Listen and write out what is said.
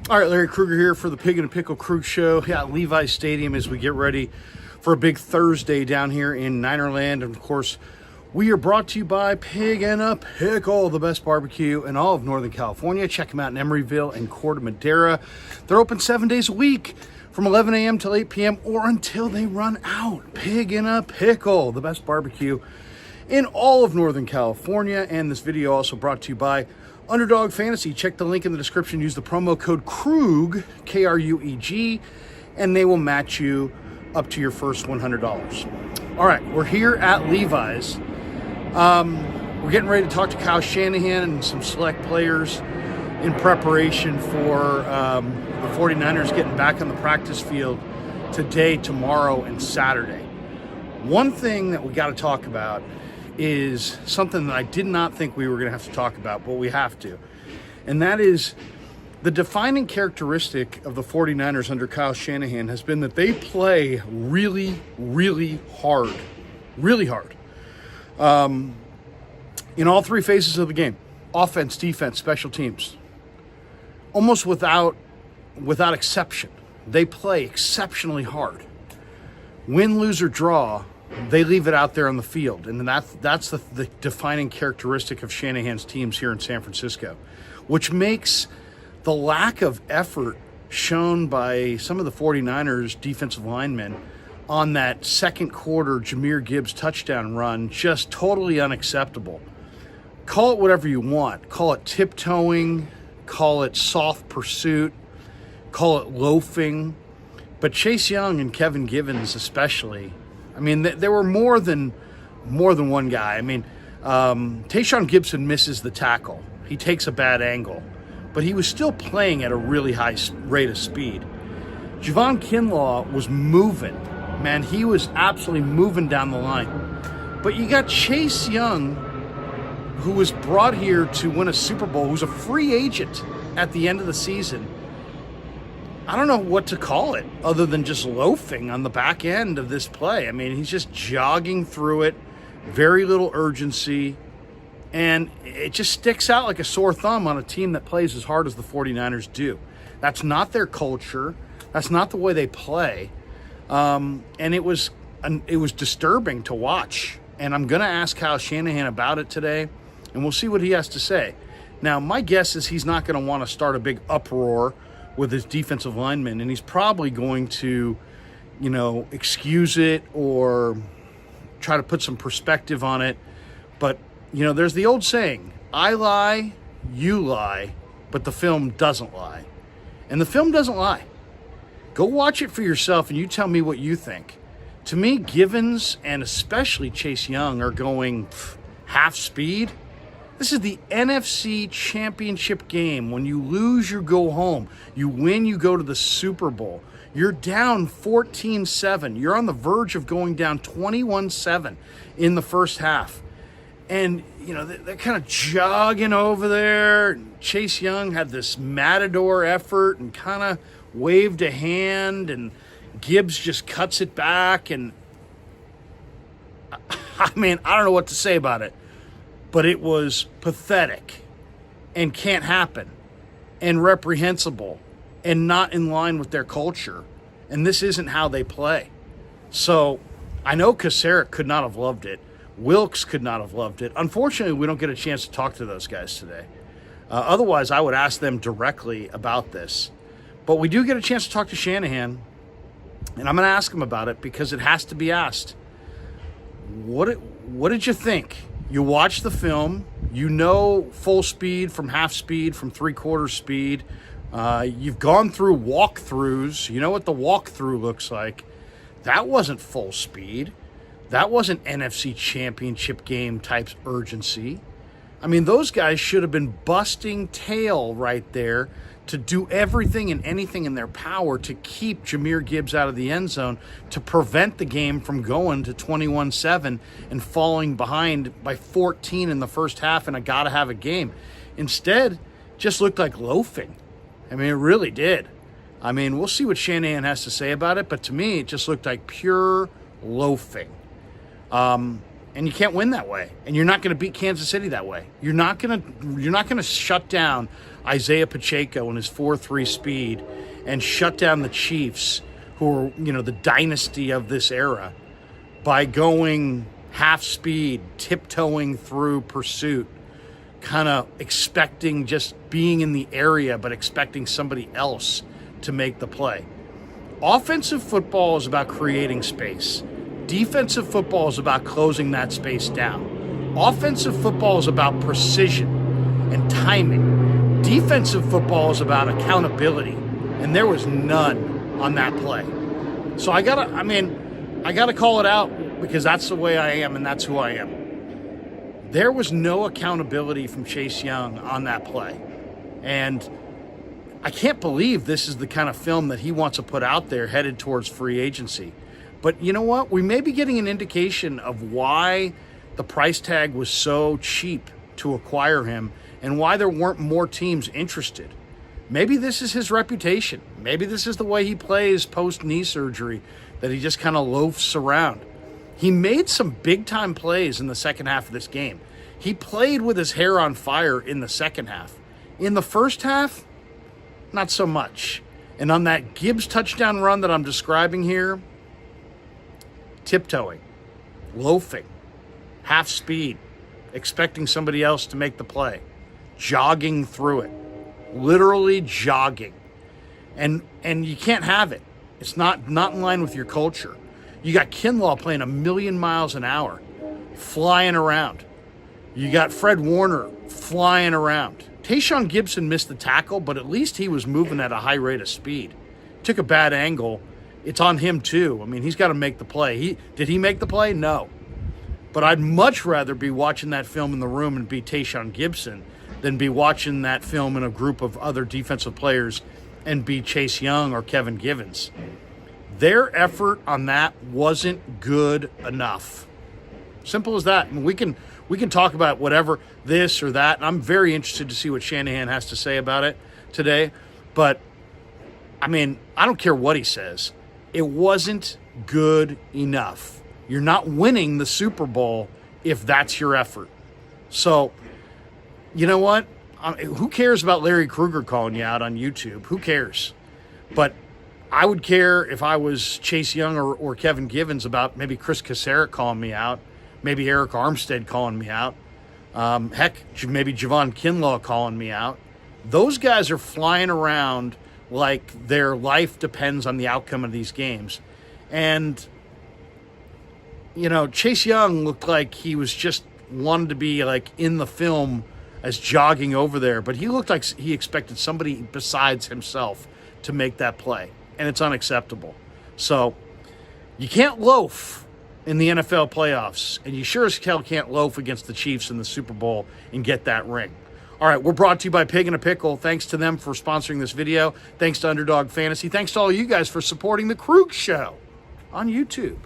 All right, Larry Krueger here for the Pig and a Pickle Krug Show at Levi's Stadium as we get ready for a big Thursday down here in Ninerland. And of course, we are brought to you by Pig and a Pickle, the best barbecue in all of Northern California. Check them out in Emeryville and Corte Madera. They're open 7 days a week from 11 a.m. till 8 p.m. or until they run out. Pig and a Pickle, the best barbecue in all of Northern California. And this video also brought to you by Underdog Fantasy. Check the link in the description. Use the promo code KRUG, K-R-U-E-G, and they will match you up to your first $100. All right, we're here at Levi's. We're getting ready to talk to Kyle Shanahan and some select players in preparation for the 49ers getting back on the practice field today, tomorrow, and Saturday. One thing that we got to talk about is something that I did not think we were going to have to talk about, but we have to. And that is the defining characteristic of the 49ers under Kyle Shanahan has been that they play really, really hard. Really hard. In all three phases of the game. Offense, defense, special teams. Almost without exception. They play exceptionally hard. Win, lose, or draw, they leave it out there on the field. And that's the defining characteristic of Shanahan's teams here in San Francisco, which makes the lack of effort shown by some of the 49ers defensive linemen on that second quarter Jahmyr Gibbs touchdown run just totally unacceptable. Call it whatever you want. Call it tiptoeing, call it soft pursuit, call it loafing. But Chase Young and Kevin Givens especially, I mean, there were more than one guy. I mean, Tayshaun Gibson misses the tackle. He takes a bad angle, but he was still playing at a really high rate of speed. Javon Kinlaw was moving. Man, he was absolutely moving down the line. But you got Chase Young, who was brought here to win a Super Bowl, who's a free agent at the end of the season. I don't know what to call it other than just loafing on the back end of this play. I mean, he's just jogging through it, very little urgency, and it just sticks out like a sore thumb on a team that plays as hard as the 49ers do. That's not their culture. That's not the way they play. And it was disturbing to watch. And I'm going to ask Kyle Shanahan about it today, and we'll see what he has to say. Now, my guess is he's not going to want to start a big uproar with his defensive linemen, and he's probably going to, excuse it or try to put some perspective on it. But, there's the old saying, I lie, you lie, but the film doesn't lie. And the film doesn't lie. Go watch it for yourself and you tell me what you think. To me, Givens and especially Chase Young are going half speed. This is the NFC Championship game. When you lose, you go home. You win, you go to the Super Bowl. You're down 14-7. You're on the verge of going down 21-7 in the first half. And, they're kind of jogging over there. Chase Young had this matador effort and kind of waved a hand, and Gibbs just cuts it back. And, I mean, I don't know what to say about it. But it was pathetic and can't happen and reprehensible and not in line with their culture. And this isn't how they play. So I know Kaczmarek could not have loved it. Wilkes could not have loved it. Unfortunately, we don't get a chance to talk to those guys today. Otherwise, I would ask them directly about this. But we do get a chance to talk to Shanahan, and I'm going to ask him about it because it has to be asked. What did you think? You watch the film, full speed from half speed, from three-quarter speed. You've gone through walkthroughs. You know what the walkthrough looks like. That wasn't full speed. That wasn't NFC Championship game type urgency. I mean, those guys should have been busting tail right there to do everything and anything in their power to keep Jahmyr Gibbs out of the end zone, to prevent the game from going to 21-7 and falling behind by 14 in the first half in a gotta-have a game. Instead, just looked like loafing. I mean, it really did. I mean, we'll see what Shanahan has to say about it, but to me, it just looked like pure loafing. And you can't win that way. And you're not going to beat Kansas City that way. You're not going to shut down Isaiah Pacheco and his 4.3 speed and shut down the Chiefs, who are, the dynasty of this era, by going half speed, tiptoeing through pursuit, kind of expecting just being in the area, but expecting somebody else to make the play. Offensive football is about creating space. Defensive football is about closing that space down. Offensive football is about precision and timing. Defensive football is about accountability, and there was none on that play. So I gotta call it out, because that's the way I am and that's who I am. There was no accountability from Chase Young on that play. And I can't believe this is the kind of film that he wants to put out there headed towards free agency. But you know what? We may be getting an indication of why the price tag was so cheap to acquire him and why there weren't more teams interested. Maybe this is his reputation. Maybe this is the way he plays post-knee surgery, that he just kind of loafs around. He made some big-time plays in the second half of this game. He played with his hair on fire in the second half. In the first half, not so much. And on that Gibbs touchdown run that I'm describing here, tiptoeing, loafing, half speed, expecting somebody else to make the play, jogging through it, literally jogging. And you can't have it. It's not in line with your culture. You got Kinlaw playing 1,000,000 miles an hour, flying around. You got Fred Warner flying around. Tayshaun Gibson missed the tackle, but at least he was moving at a high rate of speed. Took a bad angle. It's on him too. I mean, he's got to make the play. Did he make the play? No. But I'd much rather be watching that film in the room and be Tayshaun Gibson than be watching that film in a group of other defensive players and be Chase Young or Kevin Givens. Their effort on that wasn't good enough. Simple as that. I mean, we can talk about whatever, this or that, and I'm very interested to see what Shanahan has to say about it today. But, I mean, I don't care what he says. It wasn't good enough. You're not winning the Super Bowl if that's your effort. So, you know what? Who cares about Larry Krueger calling you out on YouTube? Who cares? But I would care if I was Chase Young or Kevin Givens about maybe Chris Kaserik calling me out, maybe Eric Armstead calling me out, heck, maybe Javon Kinlaw calling me out. Those guys are flying around like their life depends on the outcome of these games. And, Chase Young looked like he was just wanted to be like in the film as jogging over there, but he looked like he expected somebody besides himself to make that play, and it's unacceptable. So you can't loaf in the NFL playoffs, and you sure as hell can't loaf against the Chiefs in the Super Bowl and get that ring. All right, we're brought to you by Pig and a Pickle. Thanks to them for sponsoring this video. Thanks to Underdog Fantasy. Thanks to all you guys for supporting The Krug Show on YouTube.